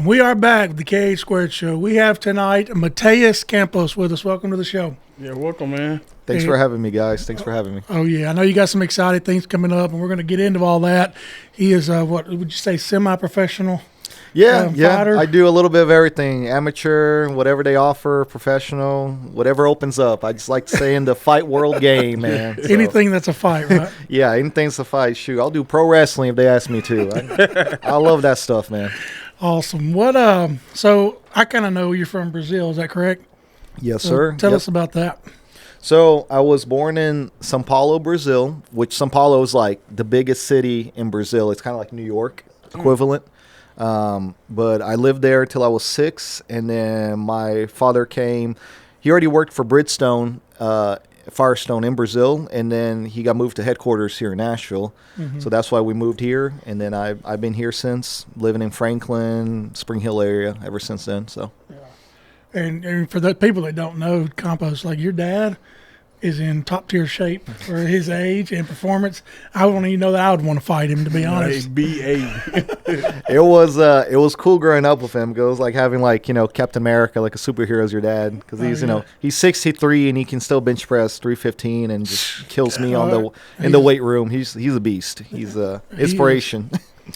We are back with the KH Squared Show. We have tonight Matheus Campos with us. Welcome to the show. Yeah, welcome, man. Thanks for having me, guys. Thanks for having me. Oh, yeah. I know you got some exciting things coming up, and we're going to get into all that. He is, what would you say, semi-professional? Yeah, fighter? I do a little bit of everything. Amateur, whatever they offer, professional, whatever opens up. I just like to stay in the fight world game, man. So, Anything that's a fight, right? yeah, anything's a fight. Shoot, I'll do pro wrestling if they ask me to. I love that stuff, man. Awesome. So I kind of know you're from Brazil. Is that correct? Yes, sir. Tell us about that. So I was born in São Paulo, Brazil, which São Paulo is like the biggest city in Brazil. It's kind of like New York equivalent. But I lived there till I was 6, and then my father came. He already worked for Bridgestone, Firestone in Brazil, and then he got moved to headquarters here in Nashville. Mm-hmm. So that's why we moved here, and then I've been here since, living in Franklin, Spring Hill area ever since then. So, yeah. And for the people that don't know, Campos, like your dad is in top tier shape for his age and performance. I don't even know that I would want to fight him, to be honest. It was cool growing up with him. It was like having Captain America, like a superhero as your dad, because he's 6'3" and he can still bench press 315 and just kills me in the weight room. He's a beast. He's inspiration.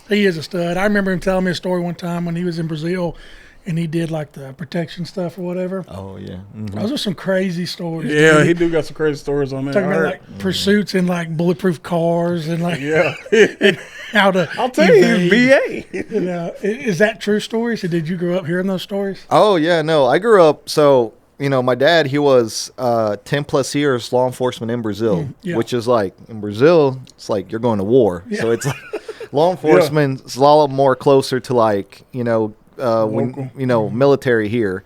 He is a stud. I remember him telling me a story one time when he was in Brazil. And he did like the protection stuff or whatever. Oh, yeah. Mm-hmm. Those are some crazy stories. Yeah, dude. He do got some crazy stories on that. Talking about like pursuits in like bulletproof cars and like and how to. I'll tell you, he's BA. You know, is that true stories? Or did you grow up hearing those stories? Oh yeah, no. I grew up my dad, he was 10 plus years law enforcement in Brazil, which is like in Brazil, it's like you're going to war. Yeah. So it's like law enforcement is a lot more closer to like military here.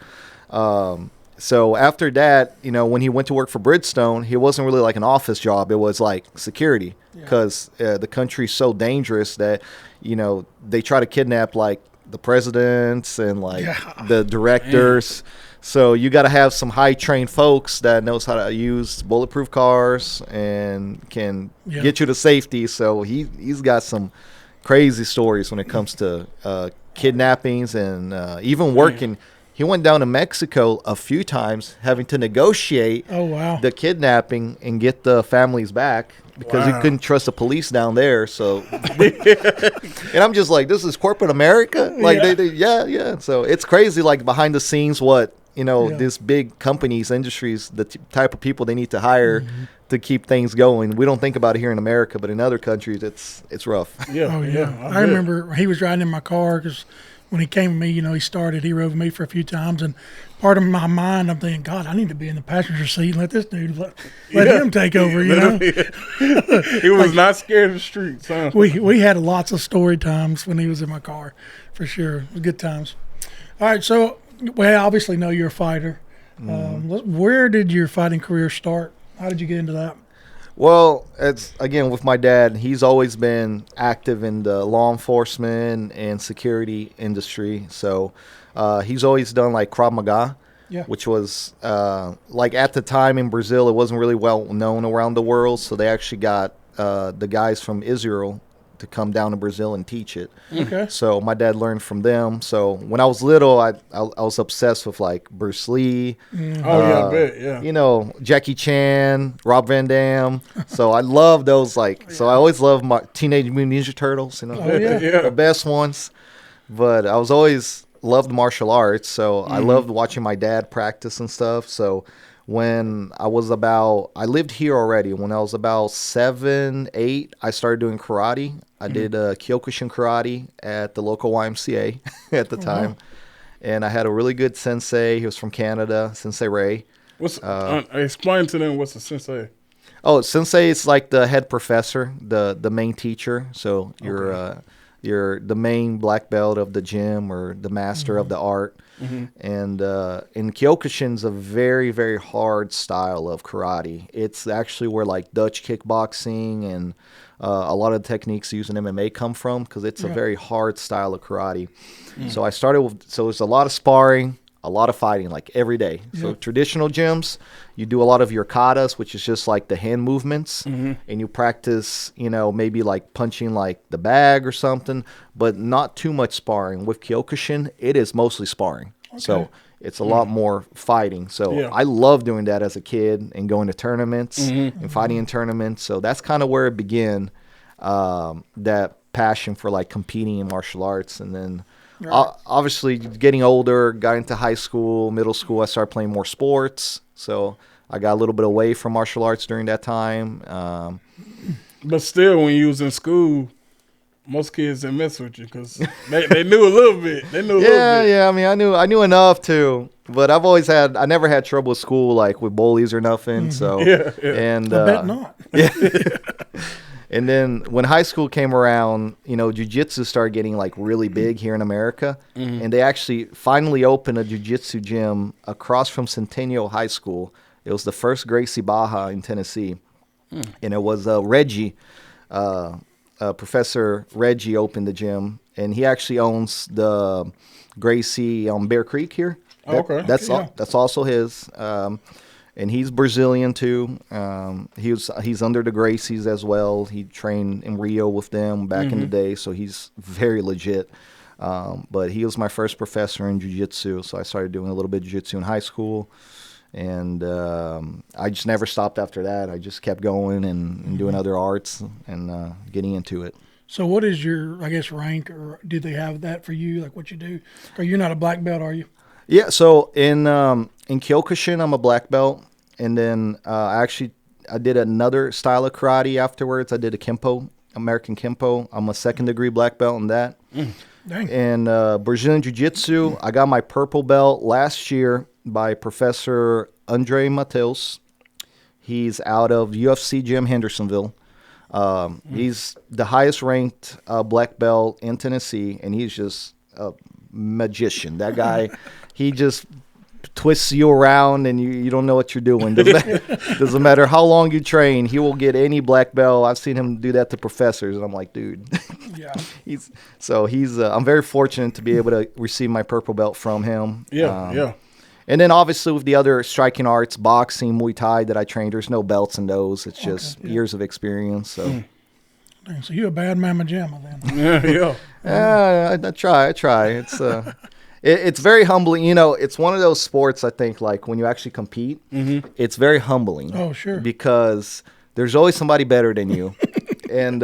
So after that, when he went to work for Bridgestone, he wasn't really like an office job. It was like security because the country's so dangerous that, they try to kidnap like the presidents and like the directors. Man. So you got to have some high trained folks that knows how to use bulletproof cars and can get you to safety. So he's got some crazy stories when it comes to kidnappings and even working. He went down to Mexico a few times having to negotiate the kidnapping and get the families back because he couldn't trust the police down there. So and I'm just like, this is corporate America? Like they So it's crazy, like behind the scenes what these big companies, industries, the type of people they need to hire to keep things going. We don't think about it here in America, but in other countries, it's rough. Yeah. I remember he was riding in my car because when he came with me, he rode with me for a few times, and part of my mind, I'm thinking, God, I need to be in the passenger seat and let this dude let him take over. He was not scared of the streets. Huh? We had lots of story times when he was in my car, for sure. It was good times. All right, so. Well, I obviously know you're a fighter. Where did your fighting career start? How did you get into that? Well, it's again with my dad. He's always been active in the law enforcement and security industry. So he's always done like Krav Maga, which was like at the time in Brazil, it wasn't really well known around the world. So they actually got the guys from Israel to come down to Brazil and teach it. Okay. So my dad learned from them. So when I was little, I was obsessed with like Bruce Lee. I bet, yeah. Jackie Chan, Rob Van Dam. So I love those so I always loved my Teenage Mutant Ninja Turtles, the best ones. But I was always loved martial arts. So I loved watching my dad practice and stuff. So when I lived here already. When I was about 7, 8, I started doing karate. I did Kyokushin karate at the local YMCA at the time. And I had a really good sensei. He was from Canada, Sensei Ray. Explain to them what's a sensei. Oh, sensei is like the head professor, the main teacher. So you're the main black belt of the gym or the master of the art. And Kyokushin's a very, very hard style of karate. It's actually where like Dutch kickboxing and a lot of the techniques used in MMA come from because it's a very hard style of karate. So I started with, so it's a lot of sparring, a lot of fighting, like every day. So Yeah. traditional gyms, you do a lot of your katas, which is just like the hand movements, and you practice, maybe like punching like the bag or something, but not too much sparring. With Kyokushin, it is mostly sparring. So it's a lot more fighting. So Yeah. I love doing that as a kid and going to tournaments and fighting in tournaments. So that's kind of where it began, that passion for like competing in martial arts. And then obviously getting older, got into high school, middle school, I started playing more sports. So I got a little bit away from martial arts during that time. But still, when you was in school, most kids didn't mess with you because they knew a little bit. They knew a little bit. Yeah. I mean, I knew enough to, but I never had trouble with school, like with bullies or nothing. So Yeah. and I bet not. yeah. And then when high school came around, jiu-jitsu started getting like really big here in America. And they actually finally opened a jiu-jitsu gym across from Centennial High School. It was the first Gracie Baja in Tennessee. And it was Reggie, Professor Reggie opened the gym. And he actually owns the Gracie on Bear Creek here. Okay. That's also his. And he's Brazilian too. He's under the Gracies as well. He trained in Rio with them back in the day, so he's very legit. But he was my first professor in jiu-jitsu, so I started doing a little bit of jiu-jitsu in high school. And I just never stopped after that. I just kept going and doing other arts and getting into it. So what is your, I guess, rank, or did they have that for you, like what you do? Or you're not a black belt, are you? Yeah, so in Kyokushin, I'm a black belt, and then I did another style of karate afterwards. I did a Kempo, American Kempo. I'm a second-degree black belt in that. Dang. And Brazilian Jiu-Jitsu, I got my purple belt last year by Professor Andre Matheus. He's out of UFC Gym Hendersonville. He's the highest-ranked black belt in Tennessee, and he's just a magician. That guy, he just twists you around and you don't know what you're doing. Doesn't matter how long you train, he will get any black belt. I've seen him do that to professors, and I'm like, dude. Yeah. I'm very fortunate to be able to receive my purple belt from him. Yeah. And then obviously with the other striking arts, boxing, Muay Thai that I trained, there's no belts in those. It's just years of experience. So. Dang, so you're a bad mama jamma then. Yeah. I try. It's it's very humbling. It's one of those sports, I think, like when you actually compete, it's very humbling. Oh, sure. Because there's always somebody better than you. And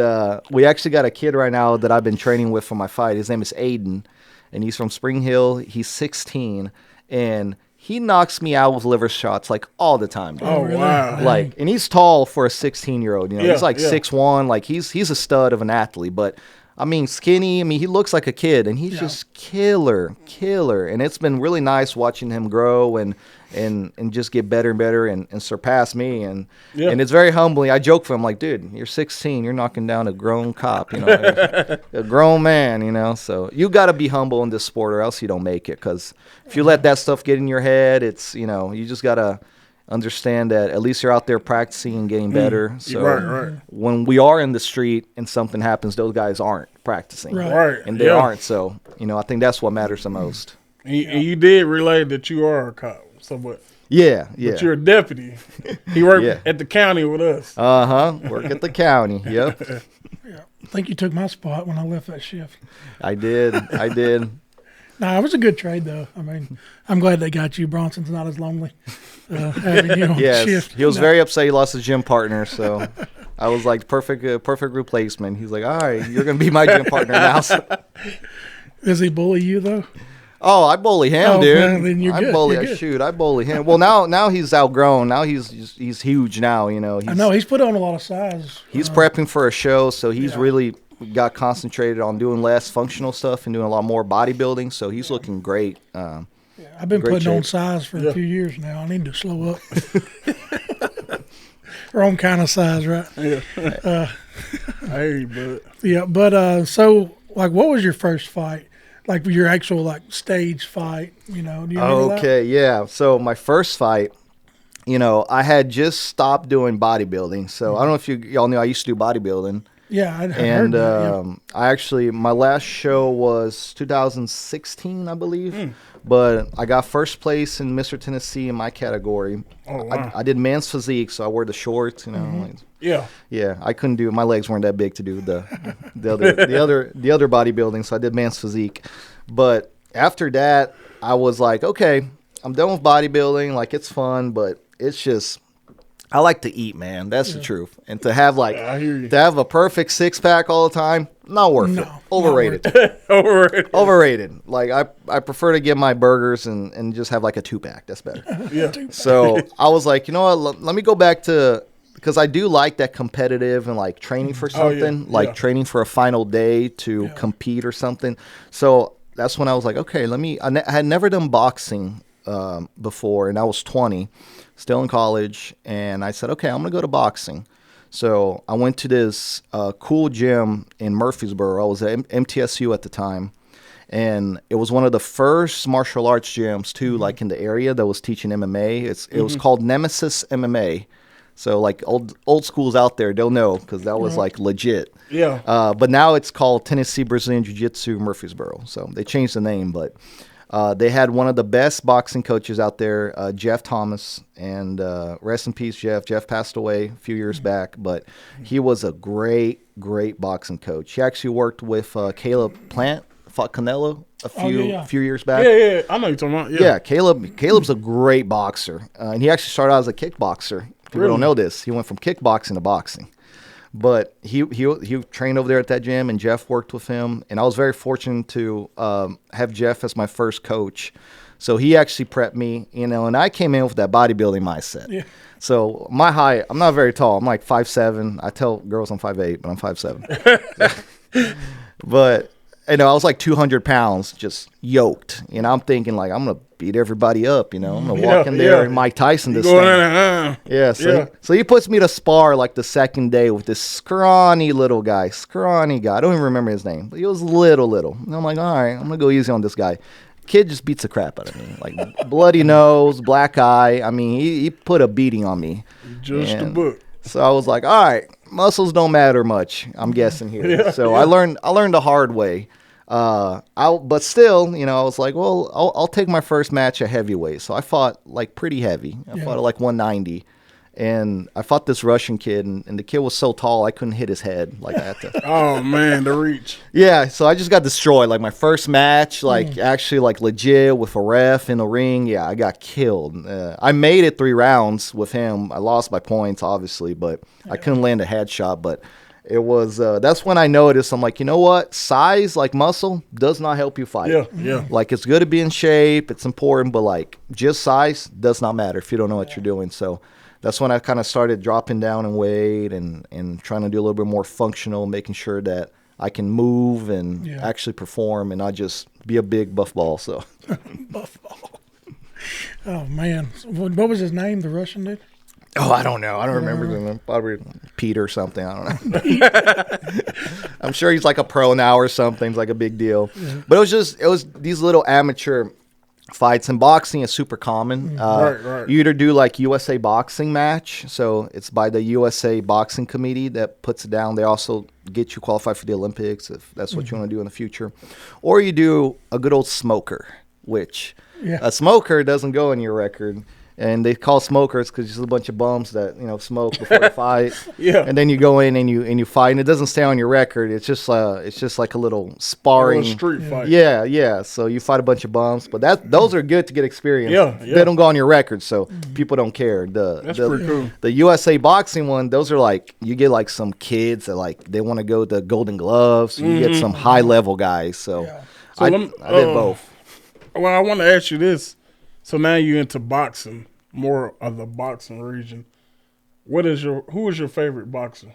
we actually got a kid right now that I've been training with for my fight. His name is Aiden, and he's from Spring Hill. He's 16, and he knocks me out with liver shots like all the time. Dude. Oh, wow. Like, and he's tall for a 16-year-old. He's like Yeah. 6'1". Like he's a stud of an athlete, but I mean skinny. I mean he looks like a kid, and he's just killer. And it's been really nice watching him grow and just get better and better and surpass me. And it's very humbling. I joke for him like, dude, you're 16. You're knocking down a grown cop. A grown man. So you got to be humble in this sport, or else you don't make it. Because if you let that stuff get in your head, it's you just got to understand that at least you're out there practicing and getting better. So Right. when we are in the street and something happens, those guys aren't practicing. Right. And they aren't. So, I think that's what matters the most. And you did relay that you are a cop. So, but Yeah. you're a deputy. He worked at the county with us. Work at the county. Yep. Yeah. I think you took my spot when I left that shift. I did. Nah, it was a good trade, though. I mean, I'm glad they got you. Bronson's not as lonely having you on Yes. shift. He was very upset he lost his gym partner, so I was like, perfect replacement. He's like, all right, you're going to be my gym partner now. So. Does he bully you, though? Oh, I bully him, Oh, dude. man, then you're good. I bully him. Well, now he's outgrown. Now he's huge now, I know. He's put on a lot of size. He's prepping for a show, so he's really got concentrated on doing less functional stuff and doing a lot more bodybuilding, so he's looking great. I've been great putting on shape. size for a few years now. I need to slow up. Wrong kind of size, right? Hey, but Yeah, but so, like, what was your first fight? Like, your actual, like, stage fight, do you remember that? Okay, yeah. So my first fight, I had just stopped doing bodybuilding. So I don't know if y'all knew I used to do bodybuilding. Yeah, I heard And that, I actually, my last show was 2016, I believe. But I got first place in Mr. Tennessee in my category. Oh, wow. I did man's physique, so I wore the shorts, you know. Like, yeah, I couldn't do it. My legs weren't that big to do the other bodybuilding, so I did man's physique. But after that, I was like, okay, I'm done with bodybuilding. Like, it's fun, but it's just I like to eat, man. That's the truth. And to have a perfect six pack all the time, not worth it. Overrated. Overrated. Like I prefer to get my burgers and just have like a 2-pack. That's better. Yeah. So I was like, you know what? Let me go back to, because I do like that competitive and like training for something, training for a final day to compete or something. So that's when I was like, okay, I had never done boxing before, and I was 20. Still in college, and I said, okay, I'm going to go to boxing. So I went to this cool gym in Murfreesboro. I was at MTSU at the time, and it was one of the first martial arts gyms, too, like in the area that was teaching MMA. It was called Nemesis MMA. So, like, old schools out there, they'll know, because that was, like, legit. Yeah. But now it's called Tennessee Brazilian Jiu-Jitsu Murfreesboro. So they changed the name, but... they had one of the best boxing coaches out there, Jeff Thomas, and rest in peace, Jeff. Jeff passed away a few years back, but he was a great boxing coach. He actually worked with Caleb Plant, fought Canelo a few years back. Yeah, I know you're talking about. Yeah, Caleb's a great boxer, and he actually started out as a kickboxer. People don't know this. He went from kickboxing to boxing. But he trained over there at that gym, and Jeff worked with him. And I was very fortunate to have Jeff as my first coach. So he actually prepped me, you know, and I came in with that bodybuilding mindset. Yeah. So my height, I'm not very tall. I'm like 5'7". I tell girls I'm 5'8", but I'm 5'7". But, you know, I was like 200 pounds, just yoked. You know, I'm thinking, like, I'm going to beat everybody up, you know. I'm going to walk in there and Mike Tyson this thing. So he puts me to spar, like, the second day with this scrawny guy. I don't even remember his name, but he was little. And I'm like, all right, I'm going to go easy on this guy. Kid just beats the crap out of me. Like, bloody nose, black eye. I mean, he put a beating on me. Just a book. So I was like, all right, muscles don't matter much, I'm guessing here. I learned the hard way. But still, you know, I was like, well, I'll take my first match at heavyweight. So I fought like pretty heavy. I fought at like 190, and I fought this Russian kid, and the kid was so tall I couldn't hit his head. Like I had to. Oh man, the reach. Yeah, so I just got destroyed. Like my first match, like actually like legit with a ref in the ring. Yeah, I got killed. I made it 3 rounds with him. I lost by points, obviously, but I couldn't land a headshot. But it was that's when I noticed, I'm like, you know what? Size, like muscle, does not help you fight. Yeah. Like, it's good to be in shape. It's important, but like just size does not matter if you don't know what you're doing. So that's when I kind of started dropping down in weight and trying to do a little bit more functional, making sure that I can move and actually perform and not just be a big buff ball. So buff ball. Oh man, what was his name? The Russian dude? Oh, I don't know. I don't remember his name. Probably Pete or something. I don't know. I'm sure he's like a pro now or something. It's like a big deal. Yeah. But it was these little amateur fights, and boxing is super common. Right. You either do like USA boxing match, so it's by the USA Boxing Committee that puts it down. They also get you qualified for the Olympics if that's what you want to do in the future, or you do a good old smoker, which a smoker doesn't go in your record. And they call smokers because it's a bunch of bums that, you know, smoke before they fight. And then you go in and you fight, and it doesn't stay on your record. It's just like a little sparring, a street fight. Yeah. So you fight a bunch of bums, but those are good to get experience. They don't go on your record, so people don't care. That's pretty cool. The USA boxing one, those are like, you get like some kids that like they want to go to Golden Gloves. You get some high level guys. So I did both. Well, I want to ask you this. So now you're into boxing, more of the boxing region. Who is your favorite boxer?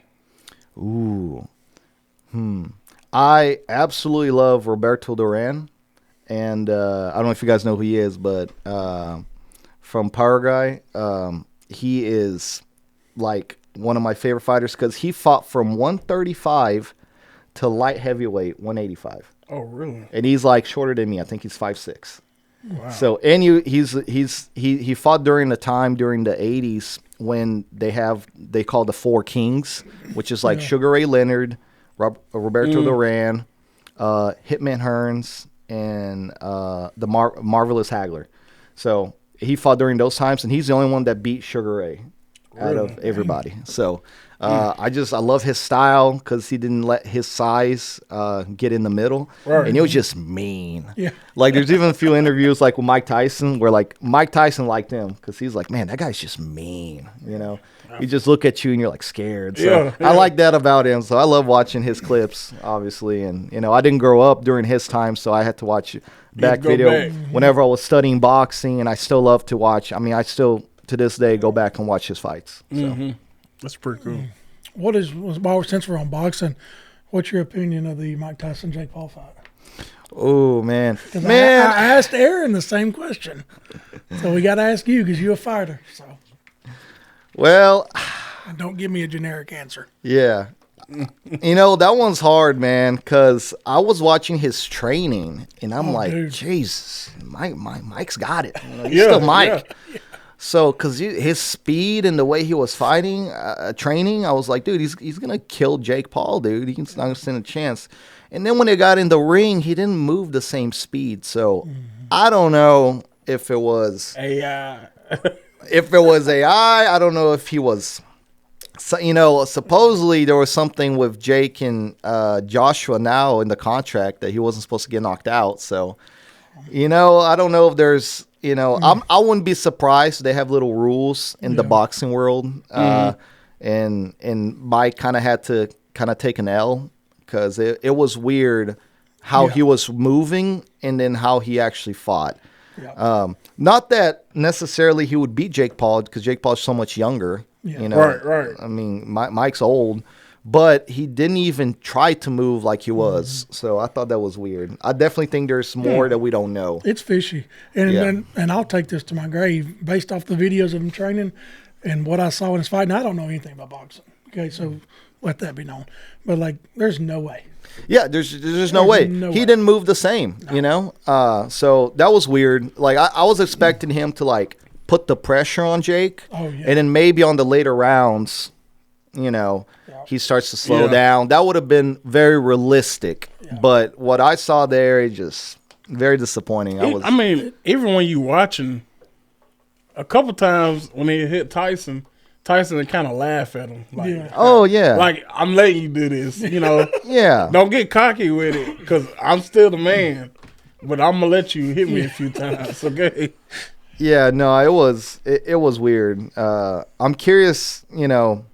I absolutely love Roberto Duran, and I don't know if you guys know who he is, but from Paraguay, he is like one of my favorite fighters because he fought from 135 to light heavyweight 185. Oh, really? And he's like shorter than me. I think he's 5'6". Wow. So he fought during the 80s when they call the Four Kings, which is like Sugar Ray Leonard, Roberto Duran, Hitman Hearns, and the Marvelous Hagler. So he fought during those times, and he's the only one that beat Sugar Ray out of everybody. So I love his style because he didn't let his size get in the middle, and it was just mean. Yeah. Like there's even a few interviews like with Mike Tyson where like Mike Tyson liked him because he's like, man, that guy's just mean. You know, he just look at you and you're like scared. So I like that about him. So I love watching his clips, obviously, and you know I didn't grow up during his time, so I had to watch back video whenever I was studying boxing, and I still love to watch. I mean, I still to this day go back and watch his fights. So. That's pretty cool. Since we're on boxing, what's your opinion of the Mike Tyson Jake Paul fight? Oh man, I asked Aaron the same question, so we got to ask you because you're a fighter. So, well, and don't give me a generic answer. Yeah, you know that one's hard, man. Because I was watching his training, and I'm like, dude. Jesus, Mike's got it. You know, he's still Mike. Yeah. So, because his speed and the way he was fighting, training, I was like, dude, he's going to kill Jake Paul, dude. He's not going to stand a chance. And then when they got in the ring, he didn't move the same speed. So, I don't know if it was AI. I don't know if he was, you know, supposedly there was something with Jake and Joshua now in the contract that he wasn't supposed to get knocked out. So, you know, I don't know if there's, you know, I wouldn't be surprised. They have little rules in the boxing world, and Mike kind of had to take an L because it was weird how he was moving and then how he actually fought. Yeah. Not that necessarily he would beat Jake Paul because Jake Paul's so much younger. Yeah. You know, right. I mean, Mike's old. But he didn't even try to move like he was. So I thought that was weird. I definitely think there's more that we don't know. It's fishy. And I'll take this to my grave. Based off the videos of him training and what I saw in his fight, and I don't know anything about boxing. Okay, so let that be known. But, like, there's no way. Yeah, there's no way. He didn't move the same, you know? So that was weird. Like, I was expecting him to, like, put the pressure on Jake. Oh, yeah. And then maybe on the later rounds, you know, he starts to slow down. That would have been very realistic. Yeah. But what I saw there, it just very disappointing. I mean, even when you watching, a couple times when he hit Tyson would kind of laugh at him. Like, like, I'm letting you do this, you know. Don't get cocky with it because I'm still the man. But I'm going to let you hit me a few times, okay? Yeah, no, it was weird. I'm curious, you know.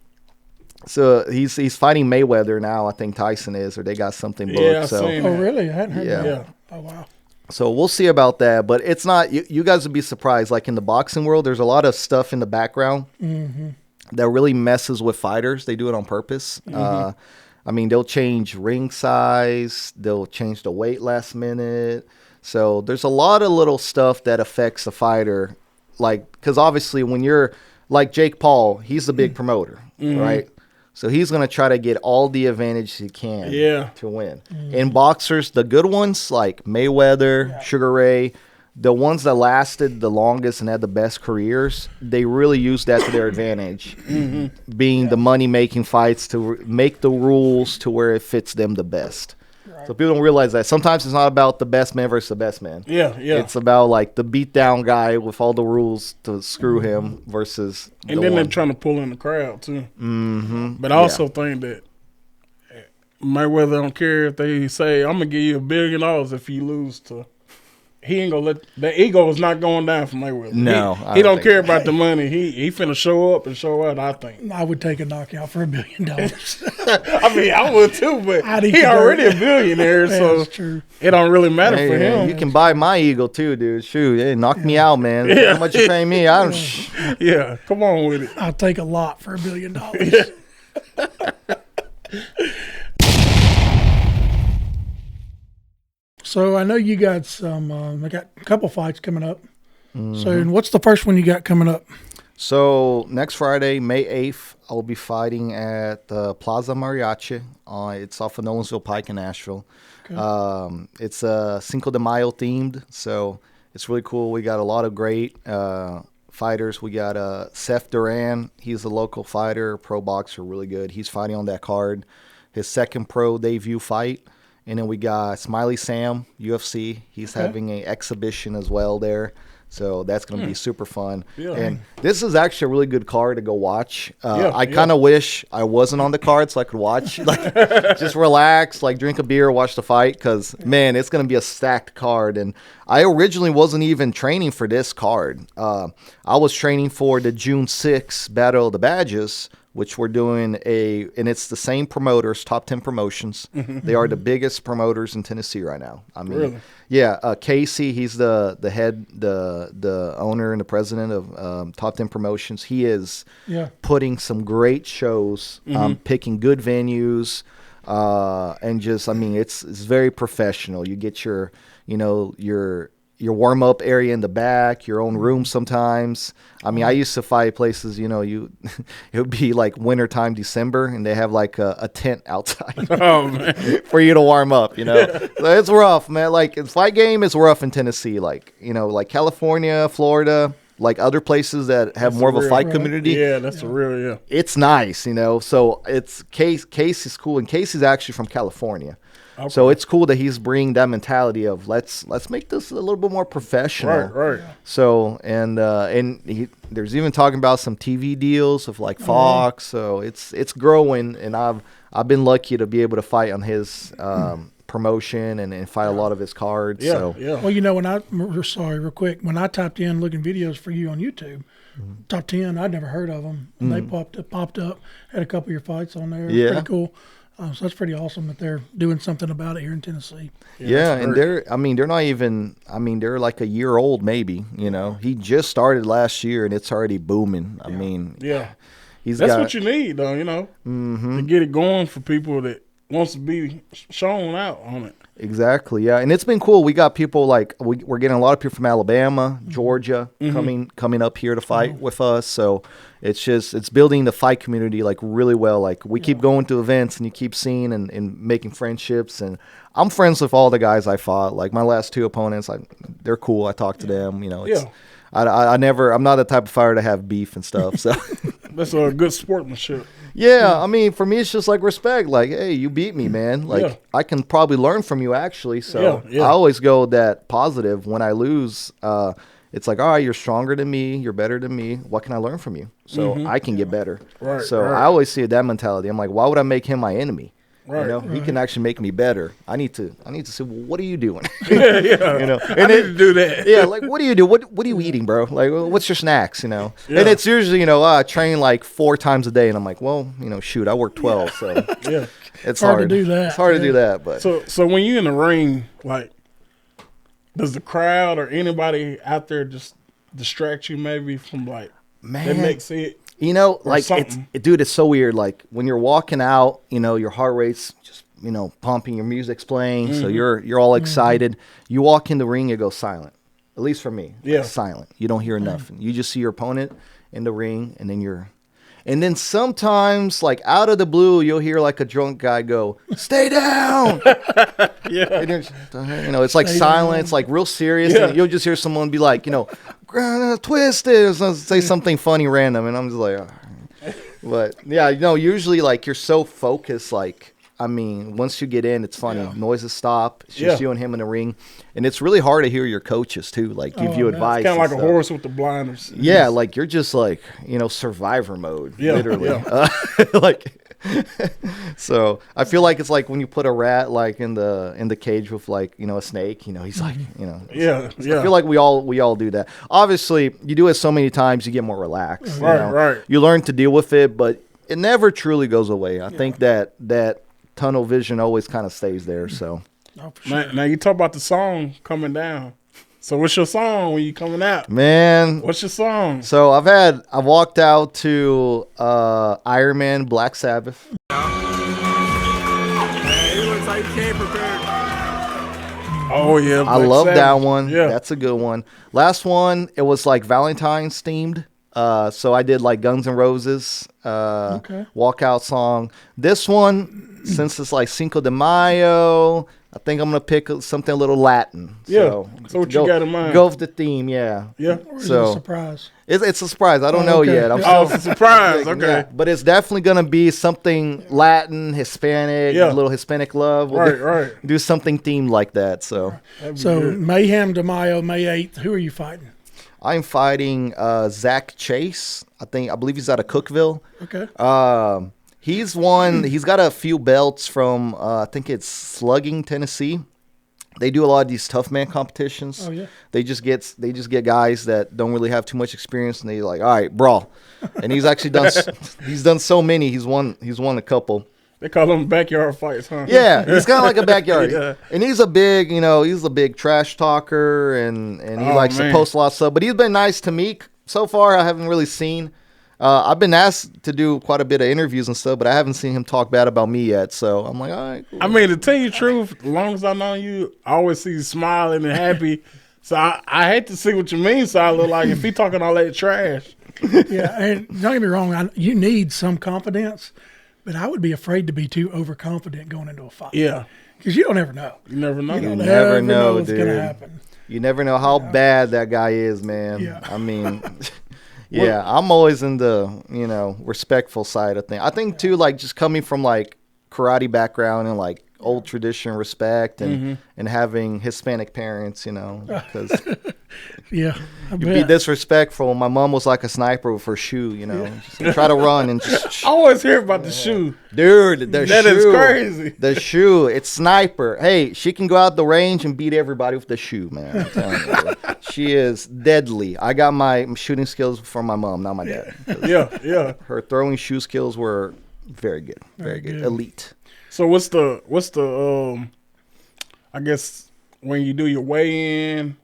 So he's fighting Mayweather now. I think Tyson is, or they got something booked. Yeah, oh really? I hadn't heard that. Yeah. Oh wow. So we'll see about that, but it's not. You guys would be surprised. Like in the boxing world, there's a lot of stuff in the background that really messes with fighters. They do it on purpose. I mean, they'll change ring size. They'll change the weight last minute. So there's a lot of little stuff that affects a fighter. Like, because obviously when you're like Jake Paul, he's the big promoter, right? So he's going to try to get all the advantage he can to win. In boxers, the good ones like Mayweather, Sugar Ray, the ones that lasted the longest and had the best careers, they really use that to their advantage, being the money-making fights to make the rules to where it fits them the best. So people don't realize that. Sometimes it's not about the best man versus the best man. Yeah. It's about like the beat down guy with all the rules to screw him versus and then they're trying to pull in the crowd too. But I also think that Mayweather don't care if they say, I'm going to give you $1 billion if you lose to. He ain't gonna let that ego is not going down for Mayweather. No, he don't care about the money. He finna show up and show out. I think I would take a knockout for $1 billion. I mean, I would too, but he already a billionaire, so true. It don't really matter for him. You can buy my ego too, dude. Shoot, hey, knock me out, man. How much you paying me? Come on with it. I'll take a lot for $1 billion. So I know you got some. I got a couple fights coming up. So what's the first one you got coming up? So next Friday, May 8th, I'll be fighting at Plaza Mariachi. It's off of Nolensville Pike in Nashville. Okay. It's Cinco de Mayo themed, so it's really cool. We got a lot of great fighters. We got Seth Duran. He's a local fighter, pro boxer, really good. He's fighting on that card. His second pro debut fight. And then we got Smiley Sam, UFC. He's having an exhibition as well there. So that's going to be super fun. Yeah. And this is actually a really good card to go watch. I yeah. kind of wish I wasn't on the card so I could watch. Like, just relax, like drink a beer, watch the fight. Because, man, it's going to be a stacked card. And I originally wasn't even training for this card. I was training for the June 6th Battle of the Badges, which we're doing and it's the same promoters, Top 10 Promotions. They are the biggest promoters in Tennessee right now. I mean, really? Yeah, Casey, he's the head, the owner and the president of Top 10 Promotions. He is putting some great shows, picking good venues, and just, I mean, it's very professional. You get your warm up area in the back, your own room sometimes. I mean, I used to fight places, it would be like wintertime, December, and they have like a tent outside for you to warm up, So it's rough, man. Like, fight game is rough in Tennessee, like California, Florida, like other places that have more of a fight community. Yeah, that's a real, It's nice, So it's Case is cool, and Case is actually from California. Okay. So it's cool that he's bringing that mentality of let's make this a little bit more professional. Right. So and there's even talking about some TV deals of like Fox. So it's growing, and I've been lucky to be able to fight on his promotion and fight a lot of his cards. Yeah, so. yeah. Well, sorry, real quick. When I typed in looking videos for you on YouTube, top 10, I'd never heard of them. And they popped up, had a couple of your fights on there. Yeah. Pretty cool. So that's pretty awesome that they're doing something about it here in Tennessee. Yeah, and they're not even, they're like a year old maybe, He just started last year and it's already booming. I mean, that's what you need though, to get it going for people that wants to be shown out on it. Exactly, yeah, and it's been cool. We got people like we're getting a lot of people from Alabama, Georgia coming up here to fight with us. So it's building the fight community like really well. Like we keep going to events and you keep seeing and making friendships. And I'm friends with all the guys I fought. Like my last two opponents, they're cool. I talk to them. I'm not the type of fighter to have beef and stuff. So that's a good sportsmanship. Yeah, I mean, for me, it's just like respect. Like, hey, you beat me, man. Like, I can probably learn from you, actually. So I always go that positive. When I lose, it's like, all right, you're stronger than me. You're better than me. What can I learn from you? So I can get better. Right. So I always see that mentality. I'm like, why would I make him my enemy? Right. He can actually make me better. I need to say, well, what are you doing? And I need to do that. Yeah, like what do you do? What are you eating, bro? Like, what's your snacks? And it's usually, I train like 4 times a day, and I'm like, well, shoot, I work 12, so it's hard to do that. It's hard to do that, but so when you're in the ring, like, does the crowd or anybody out there just distract you maybe from like that makes it? Like it's so weird. Like when you're walking out, your heart rate's just, pumping, your music's playing. So you're all excited. You walk in the ring, it goes silent. At least for me. Yeah. It's silent. You don't hear nothing. You just see your opponent in the ring and then sometimes like out of the blue, you'll hear like a drunk guy go, "Stay down." And it's like silent. It's like real serious. And you'll just hear someone be like, twist it, or say something funny random, and I'm just like, but usually like you're so focused, like once you get in, it's funny. Noises stop. It's just you and him in the ring, and it's really hard to hear your coaches too, like give you advice. It's kind of like a horse with the blinders. Yeah, like you're just like survivor mode, literally. So I feel like it's like when you put a rat like in the cage with like a snake. He's like I feel like we all do that. Obviously, you do it so many times, you get more relaxed. Right. You learn to deal with it, but it never truly goes away. I think that tunnel vision always kind of stays there. So now you talk about the song coming down. So what's your song when you coming out? Man, what's your song? So I walked out to Iron Man, Black Sabbath. Hey, it looks like you came prepared. Oh yeah, I love that one. Yeah, that's a good one. Last one, it was like Valentine's themed. So I did like Guns N' Roses walkout song. This one, since it's like Cinco de Mayo, I think I'm gonna pick something a little Latin. Yeah. So what you got in mind? Go with the theme, yeah. Yeah. Or is it So a surprise? it's a surprise. I don't know okay. yet. Oh, it's a surprise. Okay. Yeah, but it's definitely gonna be something Latin, Hispanic, Yeah. a little Hispanic love. Right. Do something themed like that. So That'd be So good. Mayhem de Mayo, May 8th. Who are you fighting? I'm fighting Zach Chase. I believe he's out of Cookeville. Okay. He's won. He's got a few belts from I think it's Slugging, Tennessee. They do a lot of these tough man competitions. Oh, yeah. They just get guys that don't really have too much experience, and they like, all right, brawl. And he's actually done. He's done so many. He's won a couple. They call them backyard fights, huh? Yeah, he's kind of like a backyard. Yeah. And he's a big, he's a big trash talker, and he Oh, likes man. to post a lot of stuff. But he's been nice to me so far. I haven't really seen. I've been asked to do quite a bit of interviews and stuff, but I haven't seen him talk bad about me yet. So I'm like, all right. Cool. I mean, to tell you the truth, as long as I know you, I always see you smiling and happy. So I hate to see what you mean, so I look like if he talking all that trash. Yeah, and don't get me wrong. You need some confidence, but I would be afraid to be too overconfident going into a fight. Yeah. Because you don't ever know. You never know. You don't never ever know, what's going to dude. happen. You never know how bad that guy is, man. Yeah. I mean, yeah, I'm always in the, respectful side of things. I think, too, like, just coming from, like, karate background and, like, old tradition respect and having Hispanic parents, because Yeah, I you'd be bet. disrespectful. My mom was like a sniper with her shoe, just try to run and just, I always hear about the shoe. dude, the That shoe. is crazy. The shoe, it's sniper. Hey, she can go out the range and beat everybody with the shoe, man. I'm telling you. She is deadly. I got my shooting skills from my mom, not my dad. Yeah. Her throwing shoe skills were very good. Very good. good. Elite. So what's the I guess when you do your weigh-in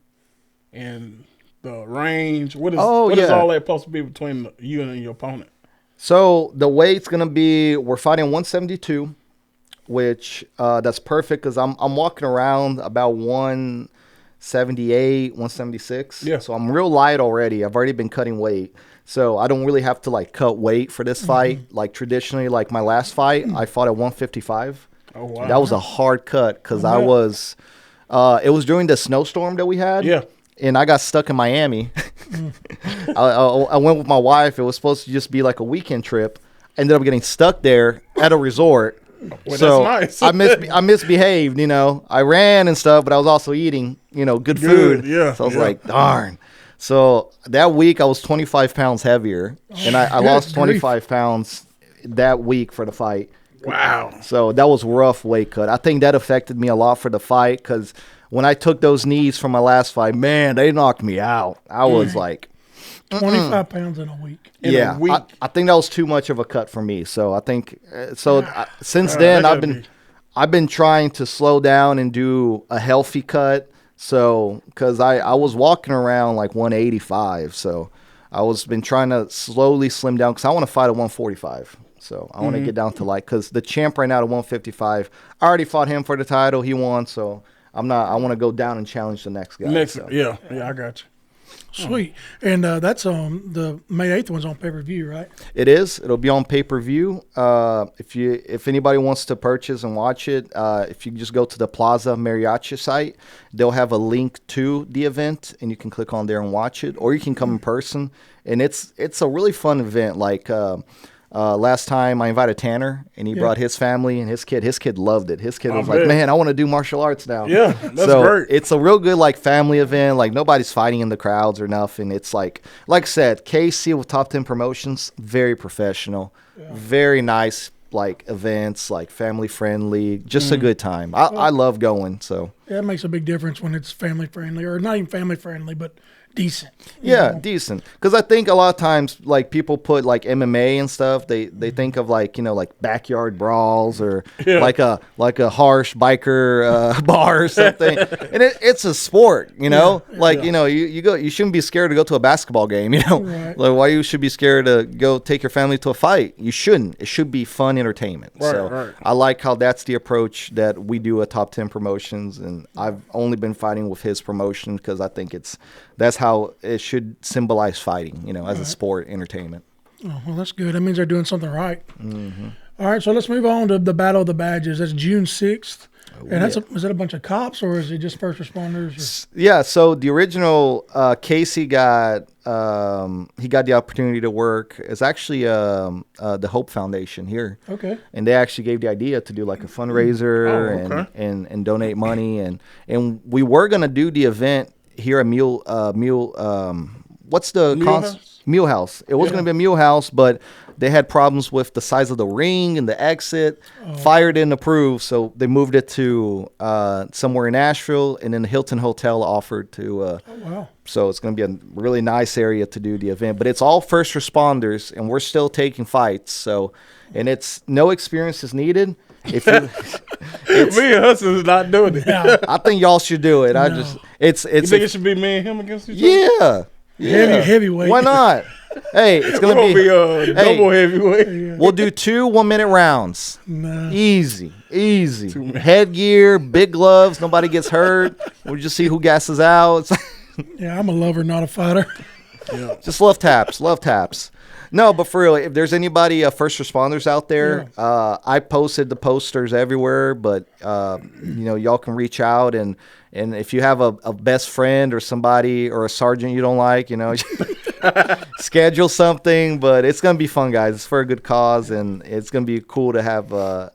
and the range, what is all that supposed to be between you and your opponent? So the weight's gonna be, we're fighting 172, which that's perfect because I'm walking around about 178, 176. Yeah. So I'm real light already. I've already been cutting weight. So I don't really have to like cut weight for this fight. Like traditionally, like my last fight, I fought at 155. Oh wow. That was a hard cut because I was, it was during the snowstorm that we had. Yeah. And I got stuck in Miami. I went with my wife. It was supposed to just be like a weekend trip. Ended up getting stuck there at a resort. Well, So that's nice. I misbehaved, I ran and stuff, but I was also eating, good food. yeah, So I was yeah. like, darn. So that week I was 25 pounds heavier, and I lost 25 pounds that week for the fight. Wow. So that was rough weight cut. I think that affected me a lot for the fight because when I took those knees from my last fight, man, they knocked me out. I was like, 25 pounds in a week. In a week. I think that was too much of a cut for me. So I think since that then gotta I've been trying to slow down and do a healthy cut. So because I was walking around like 185, so been trying to slowly slim down because I want to fight at 145. So I want to get down to because the champ right now at 155, I already fought him for the title. He won, so I want to go down and challenge the next guy. So. Yeah, I got you. Sweet. And that's on the May 8th one's on pay-per-view, right? It is. It'll be on pay-per-view. If anybody wants to purchase and watch it, if you just go to the Plaza Mariachi site, they'll have a link to the event, and you can click on there and watch it, or you can come in person. And it's a really fun event. Like last time I invited Tanner, and he brought his family and his kid. His kid loved it. His kid was like, man, I want to do martial arts now. Yeah, that's so great. It's a real good family event. Like nobody's fighting in the crowds or nothing. It's like I said, KC with Top 10 Promotions, very professional, very nice events, family friendly, just a good time. I love going. So Yeah, it makes a big difference when it's family friendly, or not even family friendly, but decent. you yeah, know? decent. Because I think a lot of times people put MMA and stuff. They think of backyard brawls or like a harsh biker bar or something. And it's a sport, you you shouldn't be scared to go to a basketball game. Right. Why you should be scared to go take your family to a fight? You shouldn't. It should be fun entertainment. Right. I like how that's the approach that we do at Top 10 Promotions, and I've only been fighting with his promotion because I think that's how it should symbolize fighting, as a sport, entertainment. Oh, well, that's good. That means they're doing something right. Mm-hmm. All right, so let's move on to the Battle of the Badges. That's June 6th. And is it a bunch of cops or is it just first responders? Yeah, so the original Casey got he got the opportunity to work. It's actually the Hope Foundation here. Okay. And they actually gave the idea to do like a fundraiser and donate money and we were gonna do the event here at what's the Mule House. It was gonna be a Mule House, but they had problems with the size of the ring and the exit. Fire didn't approve, so they moved it to somewhere in Nashville, and then the Hilton Hotel offered to. Wow. So it's going to be a really nice area to do the event, but it's all first responders, and we're still taking fights. So, and it's no experience is needed. If you, me and Hudson is not doing it. Yeah. I think y'all should do it. No. You think it should be me and him against each other? Yeah. Heavyweight. Why not? Hey, it's We're gonna be a double heavyweight. We'll do 2 1-minute rounds. No. Easy. Headgear, big gloves. Nobody gets hurt. We'll just see who gasses out. Yeah, I'm a lover, not a fighter. Yeah. Just love taps. No, but for real, if there's anybody first responders out there, I posted the posters everywhere. But y'all can reach out and if you have a best friend or somebody or a sergeant you don't like, schedule something. But it's gonna be fun, guys. It's for a good cause, and it's gonna be cool to have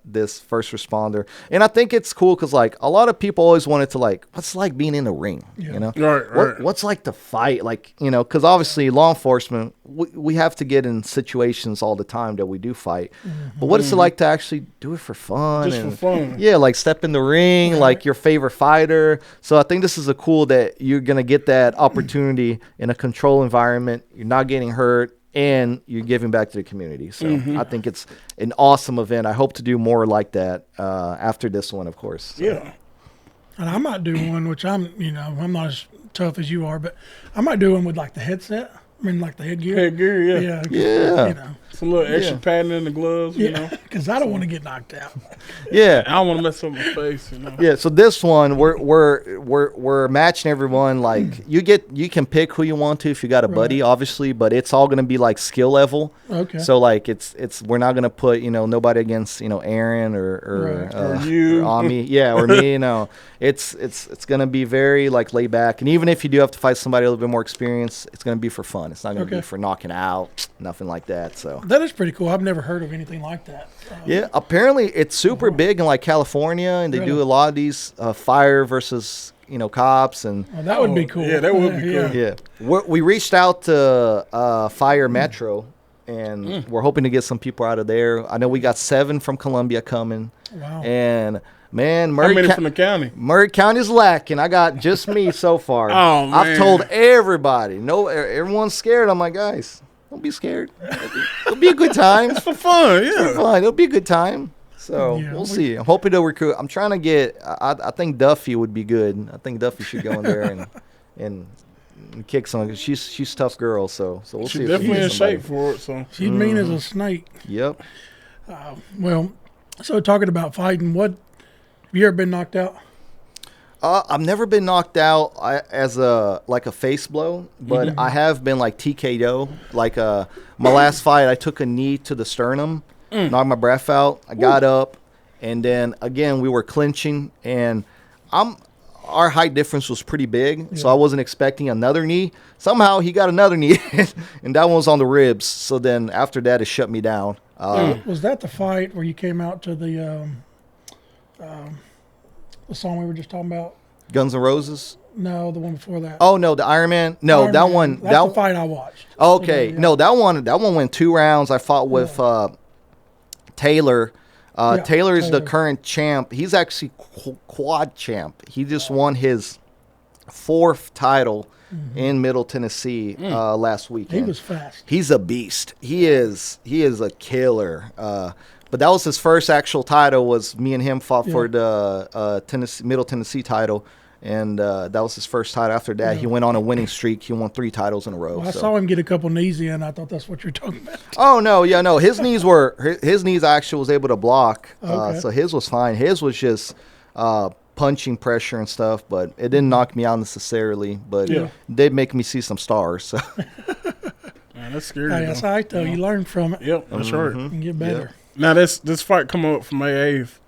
this first responder. And I think it's cool because like a lot of people always wanted to what's it like being in the ring, Right. What's like to fight, because obviously law enforcement we have to get in situations all the time that we do fight. But what is it like to actually do it for fun? Just for fun. Yeah, like step in the ring, like your favorite fighter. So I think this is cool that you're going to get that opportunity in a controlled environment. You're not getting hurt, and you're giving back to the community. So I think it's an awesome event. I hope to do more like that after this one, of course. So. Yeah. And I might do one, which I'm not as tough as you are, but I might do one with like the headset. I mean, like the headgear. Headgear, Yeah. It's a little extra padding in the gloves, because I don't want to get knocked out. Yeah. I don't want to mess up my face, Yeah, so this one we're matching everyone. Like you can pick who you want to if you got a buddy, obviously, but it's all gonna be like skill level. Okay. So like it's we're not gonna put nobody against Aaron or you or Ami, or me. It's gonna be very like laid back, and even if you do have to fight somebody a little bit more experienced, it's gonna be for fun. It's not gonna be for knocking out, nothing like that. So that is pretty cool. I've never heard of anything like that. yeah, apparently it's super big in like California, and they do a lot of these fire versus cops, and that would be cool. Yeah, that would be cool. yeah. We reached out to Fire Metro, and we're hoping to get some people out of there. I know we got 7 from Columbia coming. Wow. And man, How many from the county? Murray County's lacking. I got just me so far. Oh, man. I've told everybody. No, everyone's scared. I'm like, guys, don't be scared. It'll be a good time. It's for fun, yeah. Fun. It'll be a good time. So Yeah, we'll see. I'm hoping to recruit. I'm trying to get. I think Duffy would be good. I think Duffy should go in there and kick some. Cause she's a tough girl. So we'll see. She's if definitely in gets somebody. shape for it. So She's mean as a snake. Yep. Well, so talking about fighting, have you ever been knocked out? I've never been knocked out as a face blow, but I have been like TKO. Like my last fight, I took a knee to the sternum, knocked my breath out. I got up, and then again we were clinching, and our height difference was pretty big, so I wasn't expecting another knee. Somehow he got another knee, and that one was on the ribs. So then after that, it shut me down. Was that the fight where you came out to the song we were just talking about? Guns N' Roses? No, the one before that. Oh no, the Iron Man. No, Iron that Man. one. That's the fight I watched. Okay, So, yeah. no, that one went 2 rounds. I fought with Taylor. Taylor is the current champ. He's actually quad champ. He just won his 4th title in Middle Tennessee last weekend. He was fast. He's a beast. He is a killer. But that was his first actual title. Was me and him fought for the Middle Tennessee title, and that was his first title. After that, he went on a winning streak. He won 3 titles in a row. Well, I saw him get a couple knees in. I thought that's what you're talking about. Oh no. His knees I actually was able to block. Okay. So his was fine. His was just punching pressure and stuff, but it didn't knock me out necessarily. But it did make me see some stars. So. Man, that's scary. Hey, that's all right, though. You learn from it Yep, that's right. and get better. Now this fight come up for May 8th.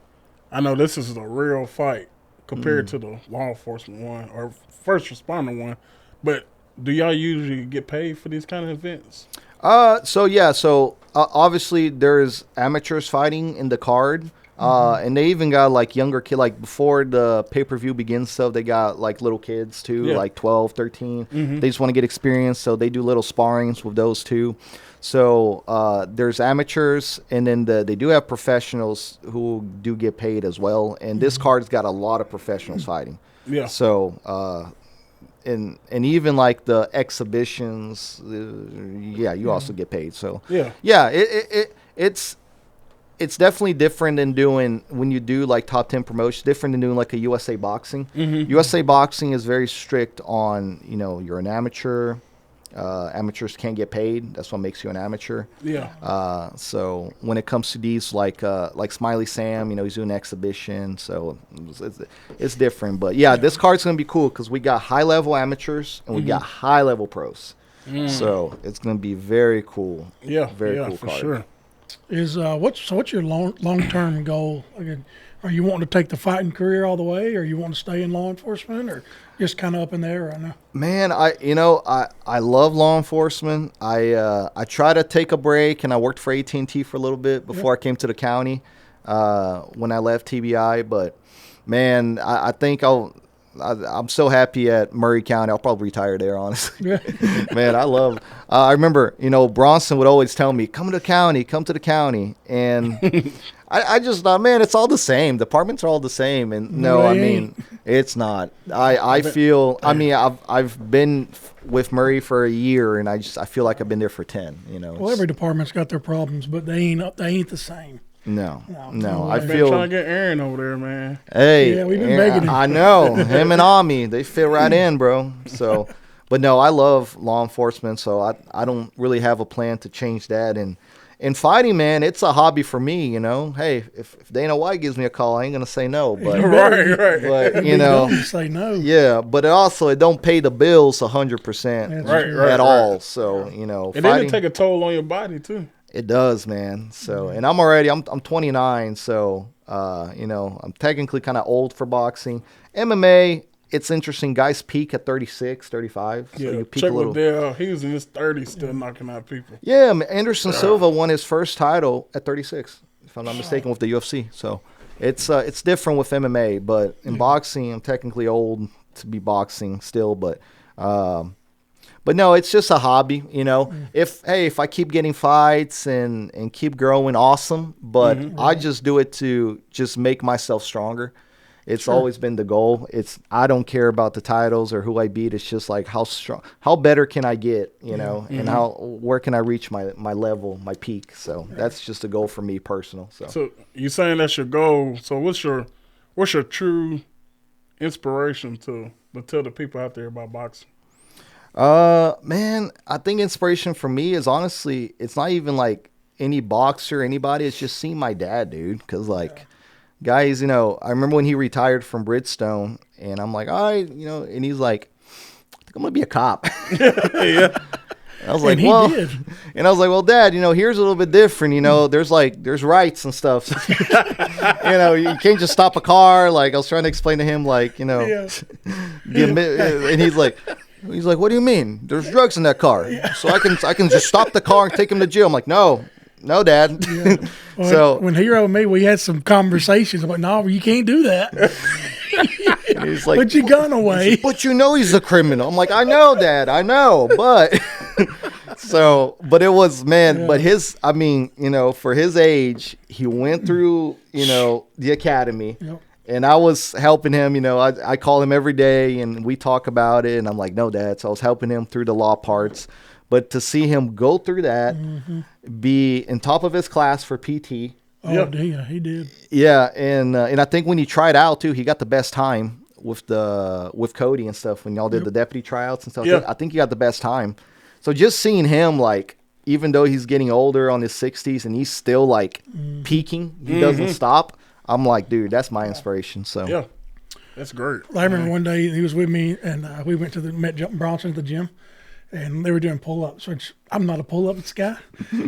I know this is a real fight compared to the law enforcement one or first responder one, but do y'all usually get paid for these kind of events? So obviously there's amateurs fighting in the card. And they even got like younger kid, like before the pay-per-view begins stuff, they got like little kids too, like 12, 13. They just want to get experience, so they do little sparrings with those too. So there's amateurs, and then they do have professionals who do get paid as well. And this card's got a lot of professionals fighting. Yeah. So and even like the exhibitions, you also get paid. So it's definitely different than doing when you do like top 10 promotions, different than doing like a USA Boxing. USA Boxing is very strict on, you're an amateur. Amateurs can't get paid. That's what makes you an amateur. Yeah. So when it comes to these like Smiley Sam, he's doing an exhibition. So it's different. But yeah, this card's going to be cool because we got high level amateurs and we got high level pros. So it's going to be very cool. Yeah. Very cool for card. Sure. Is what's your long-term goal? Again, are you wanting to take the fighting career all the way, or you want to stay in law enforcement, or just kind of up in the air right now? Man, I love law enforcement. I try to take a break, and I worked for AT&T for a little bit before I came to the county when I left TBI. But man, I think I'm so happy at Murray County. I'll probably retire there, honestly. Man, I remember, Bronson would always tell me, come to the county. And I just thought, man, it's all the same. Departments are all the same. And no, I mean, it's not. I feel, I've been with Murray for a year, and I feel like I've been there for 10, Well, every department's got their problems, but they ain't the same. No. I've been trying to get Aaron over there, man. Hey, yeah, we've been begging him. I know him and Ami, they fit right in, bro. So, but no, I love law enforcement, so I don't really have a plan to change that. And in fighting, man, it's a hobby for me. Hey, if Dana White gives me a call, I ain't gonna say no. But right. But say no. Yeah, but it don't pay the bills 100% at all. So and then it take a toll on your body too. It does, man. So, and I'm 29, so I'm technically kind of old for boxing. MMA, it's interesting. Guys peak at 36, 35. Yeah, so you peak check a little. with Dale. He was in his 30s still knocking out people. Yeah, Anderson Silva won his first title at 36, if I'm not mistaken, with the UFC. So it's different with MMA, but in boxing, I'm technically old to be boxing still, but no, it's just a hobby, If I keep getting fights and keep growing, awesome. But I just do it to just make myself stronger. It's always been the goal. I don't care about the titles or who I beat. It's just like how better can I get, and where can I reach my level, my peak. So that's just a goal for me personal. So you saying that's your goal. So what's your true inspiration to tell the people out there about boxing? Man, I think inspiration for me is honestly, it's not even like any boxer, anybody. It's just seeing my dad, dude. Cause guys, I remember when he retired from Bridgestone, and I'm like, all right, and he's like, I think I'm gonna be a cop. Yeah. And I was like, and I was like, well, Dad, here's a little bit different. There's rights and stuff. You can't just stop a car. Like I was trying to explain to him, and he's like, what do you mean? There's drugs in that car. So I can just stop the car and take him to jail. I'm like, no, Dad. Yeah. Well, so when he rode me, we had some conversations. I'm like, no, you can't do that. He's like, put your gun away. But he's a criminal. I'm like, I know, Dad, I know, but but it was, man, but for his age, he went through, the academy. Yep. And I was helping him, I call him every day and we talk about it. And I'm like, no, Dad. So I was helping him through the law parts. But to see him go through that, be in top of his class for PT. Oh, yeah, he did. Yeah. And I think when he tried out, too, he got the best time with Cody and stuff when y'all did the deputy tryouts and stuff. Yeah. I think he got the best time. So just seeing him, even though he's getting older on his 60s and he's still, peaking, he doesn't stop. I'm like, dude, that's my inspiration. So yeah, that's great. I remember one day he was with me, and we went to met Bronson at the gym, and they were doing pull-ups. Which I'm not a pull-ups guy,